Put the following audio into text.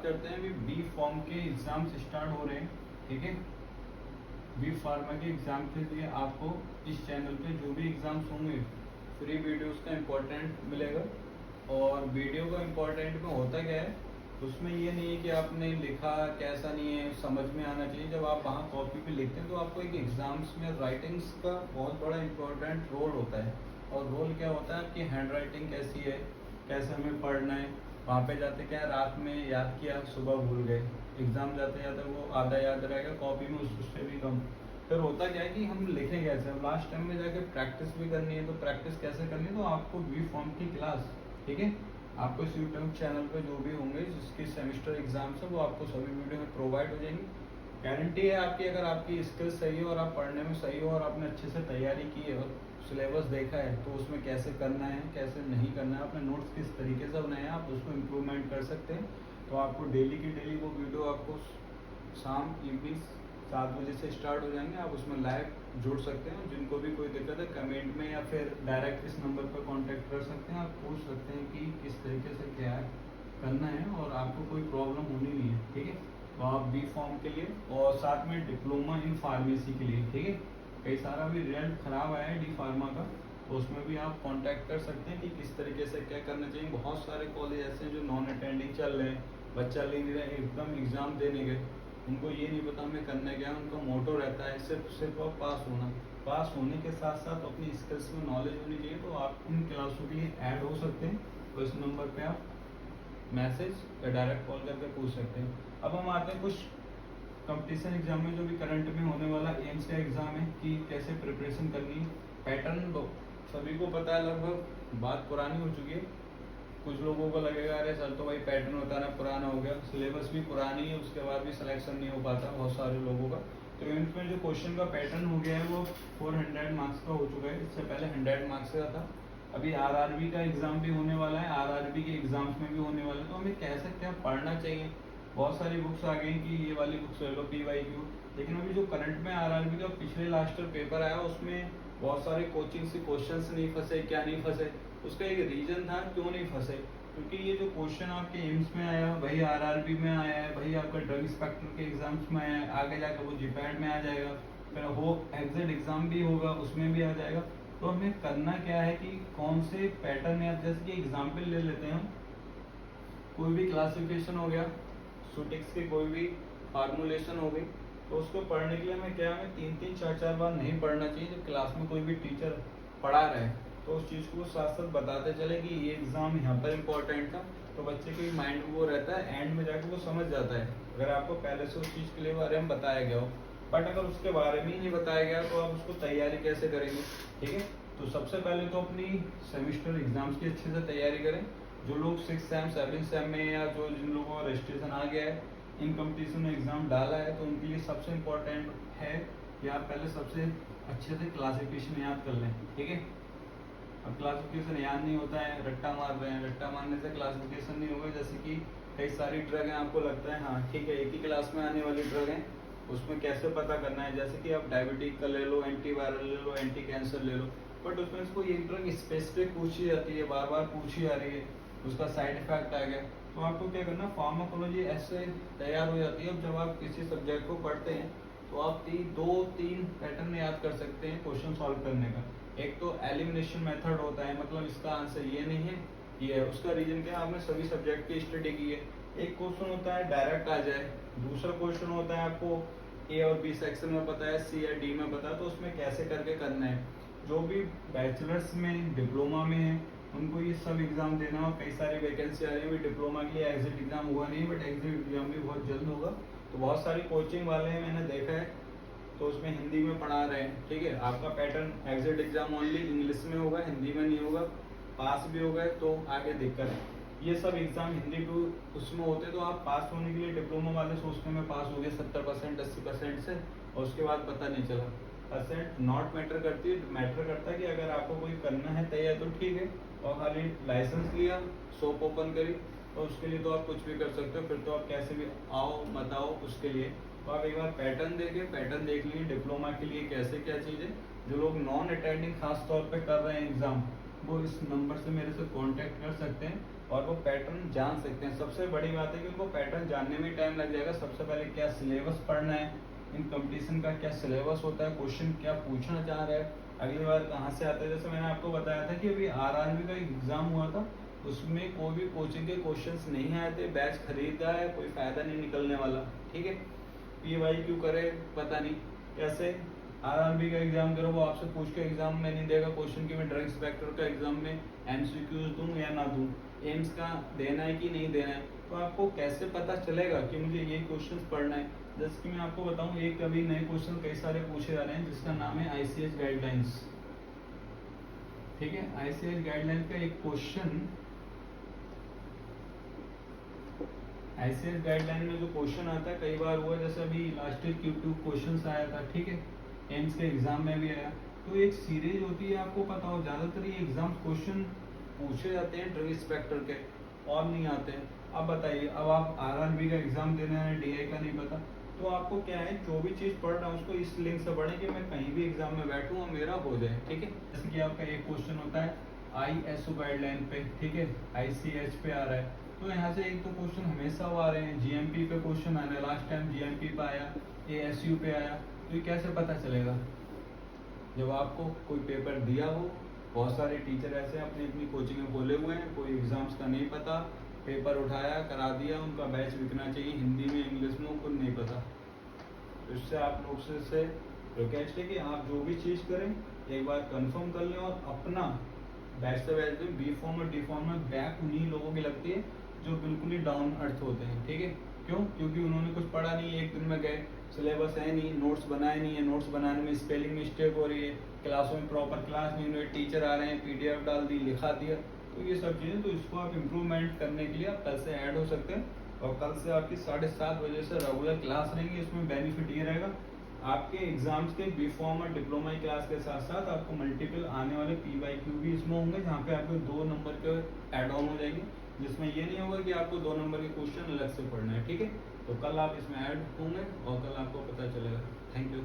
करते हैं। अभी बी फॉर्म के एग्जाम्स स्टार्ट हो रहे हैं, ठीक है। बी फार्मा के एग्जाम के लिए आपको इस चैनल पे जो भी एग्जाम्स होंगे फ्री वीडियोस का इम्पोर्टेंट मिलेगा। और वीडियो का इम्पोर्टेंट में होता क्या है, उसमें ये नहीं है कि आपने लिखा कैसा नहीं है, समझ में आना चाहिए। जब आप वहाँ कॉपी पे लिखते हैं तो आपको एक एग्जाम्स में राइटिंग्स का बहुत बड़ा इम्पोर्टेंट रोल होता है। और रोल क्या होता है, आपकी हैंड राइटिंग कैसी है, कैसे हमें पढ़ना है। वहाँ पे जाते क्या है, रात में याद किया, सुबह भूल गए, एग्जाम जाते जाते वो आधा याद रहेगा, कॉपी में उससे भी कम। फिर होता क्या है कि हम लिखें कैसे, अब लास्ट टाइम में जाके प्रैक्टिस भी करनी है। तो प्रैक्टिस कैसे करनी है, तो आपको बी फॉर्म की क्लास, ठीक है, आपको इस यूट्यूब चैनल पे जो भी होंगे जिसके सेमेस्टर एग्जाम्स है वो आपको सभी वीडियो में प्रोवाइड हो जाएंगी। गारंटी है आपकी, अगर आपकी स्किल्स सही हो और आप पढ़ने में सही हो और आपने अच्छे से तैयारी की है और सिलेबस देखा है तो उसमें कैसे करना है कैसे नहीं करना है, आपने नोट्स किस तरीके से बनाए हैं, आप उसको इम्प्रूवमेंट कर सकते हैं। तो आपको डेली की डेली वो वीडियो आपको शाम इवनिंग 7 बजे से स्टार्ट हो जाएंगे, आप उसमें लाइव जुड़ सकते हैं। जिनको भी कोई दिक्कत है कमेंट में या फिर डायरेक्ट इस नंबर पर कांटेक्ट कर सकते हैं, आप पूछ सकते हैं कि किस तरीके से क्या करना है और आपको कोई प्रॉब्लम होनी नहीं है, ठीक है। तो आप बी फॉर्म के लिए और साथ में डिप्लोमा इन फार्मेसी के लिए, ठीक है, कई सारा भी रिजल्ट खराब आया है डी फार्मा का, तो उसमें भी आप कांटेक्ट कर सकते हैं कि किस तरीके से क्या करना चाहिए। बहुत सारे कॉलेज ऐसे हैं जो नॉन अटेंडिंग चल रहे हैं, बच्चा ले नहीं रहे, एकदम एग्ज़ाम देने गए, उनको ये नहीं पता हमें करना क्या है। उनका मोटो रहता है सिर्फ और पास होना। पास होने के साथ साथ अपनी स्किल्स में नॉलेज होनी चाहिए। तो आप इन क्लासों के लिए ऐड हो सकते हैं, तो इस नंबर पे आप मैसेज या डायरेक्ट कॉल करके पूछ सकते हैं। अब हम आते हैं कुछ कंपटीशन एग्जाम में जो भी करंट में होने वाला एम्स का एग्जाम है कि कैसे प्रिपरेशन करनी है। पैटर्न सभी को पता है, लगभग बात पुरानी हो चुकी है। कुछ लोगों को लगेगा अरे सर तो भाई पैटर्न बताना पुराना हो गया, सिलेबस भी पुरानी है, उसके बाद भी सिलेक्शन नहीं हो पाता बहुत सारे लोगों का। तो एम्स में जो क्वेश्चन का पैटर्न हो गया है वो 400 मार्क्स का हो चुका है, इससे पहले 100 मार्क्स का था। अभी आरआरबी का एग्जाम भी होने वाला है, आरआरबी के एग्जाम्स में भी होने वाला है। तो हमें कह सकते हैं पढ़ना चाहिए। बहुत सारी बुक्स आ गई कि ये वाली बुक्स ले लो PYQ, लेकिन अभी जो करंट में आरआरबी का पिछले लास्ट ईयर पेपर आया उसमें बहुत सारे कोचिंग से क्वेश्चंस नहीं फंसे। क्या नहीं फंसे, उसका एक रीजन था क्यों नहीं फंसे, क्योंकि ये जो क्वेश्चन आपके एम्स में आया, वही आरआरबी में आया है, वही आपका ड्रग इंस्पेक्टर के एग्जाम्स में आया है, आगे जाकर वो जीपैट में आ जाएगा, फिर वो एग्जिट एग्जाम भी होगा उसमें भी आ जाएगा। तो हमें करना क्या है कि कौन से पैटर्न है, जैसे कि एग्जाम्पल ले लेते हैं हम, कोई भी क्लासिफिकेशन हो गया, सुटिक्स की कोई भी फार्मूलेशन हो गई, तो उसको पढ़ने के लिए हमें क्या, हमें 3-3 4-4 बार नहीं पढ़ना चाहिए। जब क्लास में कोई भी टीचर पढ़ा रहे हैं तो उस चीज़ को साथ साथ बताते चले कि ये एग्ज़ाम यहाँ पर इम्पोर्टेंट था, तो बच्चे के माइंड में वो रहता है, एंड में जाकर वो समझ जाता है अगर आपको पहले से उस चीज़ के बारे में बताया गया हो। बट अगर उसके बारे में ही नहीं बताया गया तो आप उसको तैयारी कैसे करेंगे, ठीक है। तो सबसे पहले तो अपनी सेमिस्टर एग्जाम्स की अच्छे से तैयारी करें। जो लोग 6th सेम 7th सेम में या जो जिन लोगों का रजिस्ट्रेशन आ गया है, इन कंपटीशन में एग्ज़ाम डाला है, तो उनके लिए सबसे इम्पोर्टेंट है कि आप पहले सबसे अच्छे से क्लासिफिकेशन याद कर लें, ठीक है। अब क्लासिफिकेशन याद नहीं होता है, रट्टा मार रहे हैं, रट्टा मारने से क्लासिफिकेशन नहीं होगा। जैसे कि कई सारी ड्रग हैं, आपको लगता है हाँ ठीक है एक ही क्लास में आने वाली ड्रग है, उसमें कैसे पता करना है। जैसे कि आप डायबिटिक का ले लो, एंटीवायरल ले लो, एंटी कैंसर ले लो, बट उसमें इसको एक ड्रग स्पेसिफिक पूछी जाती है, बार बार पूछी जा रही है, उसका साइड इफेक्ट आ गया, तो आपको क्या करना, फार्माकोलॉजी ऐसे तैयार हो जाती है। अब जब आप किसी सब्जेक्ट को पढ़ते हैं तो आप 2-3 पैटर्न याद कर सकते हैं क्वेश्चन सॉल्व करने का। एक तो एलिमिनेशन मेथड होता है, मतलब इसका आंसर ये नहीं है ये है, उसका रीजन क्या है, आपने सभी सब्जेक्ट की स्टडी की है। एक क्वेश्चन होता है डायरेक्ट आ जाए, दूसरा क्वेश्चन होता है आपको A और B सेक्शन में पता है, C या D में पता है, तो उसमें कैसे करके करना है। जो भी बैचलर्स में डिप्लोमा में है उनको ये सब एग्जाम देना, और कई सारी वैकेंसी आ रही है। डिप्लोमा के लिए एग्जिट एग्जाम हुआ नहीं, बट एग्जिट एग्जाम भी बहुत जल्द होगा। तो बहुत सारी कोचिंग वाले हैं, मैंने देखा है, तो उसमें हिंदी में पढ़ा रहे हैं, ठीक है। आपका pattern exit exam only English में होगा, हिंदी में नहीं होगा। पास भी हो गए तो आगे दिक्कत है। ये सब एग्जाम हिंदी टू उसमें होते, तो आप पास होने के लिए डिप्लोमा वाले सोचते हैं मैं पास हो गया 70% 80% से, और उसके बाद पता नहीं चला। परसेंट नॉट मैटर करती है, मैटर करता है कि अगर आपको कोई करना है तैयार तो ठीक है, और खाली लाइसेंस लिया, शॉप ओपन करी, तो उसके लिए तो आप कुछ भी कर सकते हो। फिर तो आप कैसे भी आओ मत आओ उसके लिए तो आप एक बार पैटर्न देखें, पैटर्न देख लीजिए डिप्लोमा के लिए कैसे क्या चीज़ें। जो लोग नॉन अटेंडिंग खास तौर पे कर रहे हैं एग्ज़ाम, वो इस नंबर से मेरे से कांटेक्ट कर सकते हैं। और वो पैटर्न जान सकते हैं। सबसे बड़ी बात है कि उनको पैटर्न जानने में टाइम लग जाएगा। सबसे पहले क्या सिलेबस पढ़ना है, इन कंपटीशन का क्या सिलेबस होता है, क्वेश्चन क्या पूछना चाह रहा है, अगली बार कहाँ से आता है। जैसे मैंने आपको बताया था कि अभी आरआरबी का एग्जाम हुआ था, उसमें कोई भी कोचिंग के क्वेश्चंस नहीं आए थे, बैच खरीदा है, कोई फायदा नहीं निकलने वाला, ठीक है। PYQ करे पता नहीं कैसे, आरआरबी का एग्जाम करो वो आपसे पूछ के एग्जाम में नहीं देगा क्वेश्चन कि मैं ड्रग इंस्पेक्टर का एग्जाम में MCQs दूं या ना दूं, एम्स का देना है कि नहीं देना है, तो आपको कैसे पता चलेगा कि मुझे ये क्वेश्चंस पढ़ना है। जैसे कि मैं आपको बताऊं, एक अभी नए क्वेश्चन कई सारे पूछे जा रहे हैं जिसका नाम है ICH गाइडलाइंस, ठीक है। ICH गाइडलाइन का एक क्वेश्चन, ICH गाइडलाइन में जो क्वेश्चन आता है कई बार हुआ, जैसे अभी लास्ट ईयर Q2 क्वेश्चन आया था, ठीक है, एम्स के एग्जाम में भी आया। तो एक सीरीज होती है, आपको पता हो, ज्यादातर ये एग्जाम क्वेश्चन पूछे जाते हैं ड्रग इंस्पेक्टर के और नहीं आते हैं। अब बताइए, अब आप आरआरबी का एग्जाम देना है, DI का नहीं पता, तो आपको क्या है, जो भी चीज पढ़ रहा हूँ उसको इस लिंक से पढ़ें कि मैं कहीं भी एग्जाम में बैठूँ और मेरा हो जाए, ठीक है। जैसे कि आपका एक क्वेश्चन होता है ISO गाइडलाइन पे, ठीक है, ICH पे आ रहा है, तो यहाँ से एक तो क्वेश्चन हमेशा वो आ रहे हैं। GMP पे क्वेश्चन आ रहे हैं, लास्ट टाइम GMP पे आया, ASU पे आया, तो ये कैसे पता चलेगा जब आपको कोई पेपर दिया हो। बहुत सारे टीचर ऐसे अपनी अपनी कोचिंग में खोले हुए हैं, कोई एग्जाम्स का नहीं पता, पेपर उठाया करा दिया, उनका बैच बिकना चाहिए हिंदी में इंग्लिश में, उनको नहीं पता। तो इससे आप लोग से रिक्वेस्ट है कि आप जो भी चीज़ करें एक बार कंफर्म कर लें और अपना बैच से बैच में B फॉर्म और D फॉर्म में बैक उन्हीं लोगों की लगती है जो बिल्कुल ही डाउन अर्थ होते हैं, ठीक है। क्यों? क्योंकि उन्होंने कुछ पढ़ा नहीं है, एक दिन में गए, सिलेबस है नहीं, नोट्स बनाए नहीं है, नोट्स बनाने में स्पेलिंग मिस्टेक हो रही है, क्लासों में प्रॉपर क्लास नहीं हुई, टीचर आ रहे हैं PDF डाल दी, लिखा दिया, तो ये सब चीज़ें, तो इसको आप इम्प्रूवमेंट करने के लिए आप कल से ऐड हो सकते हैं। और कल से आपकी 7:30 बजे से रेगुलर क्लास रहेंगी। इसमें बेनिफिट ये रहेगा, आपके एग्जाम्स के B फॉर्म और डिप्लोमा की क्लास के साथ साथ आपको मल्टीपल आने वाले PYQ भी इसमें होंगे, जहाँ पे आपको 2 नंबर के ऐड ऑन हो जाएंगे, जिसमें ये नहीं होगा कि आपको 2 नंबर के क्वेश्चन अलग से पढ़ना है, ठीक है। तो कल आप इसमें ऐड होंगे और कल आपको पता चलेगा। Thank you.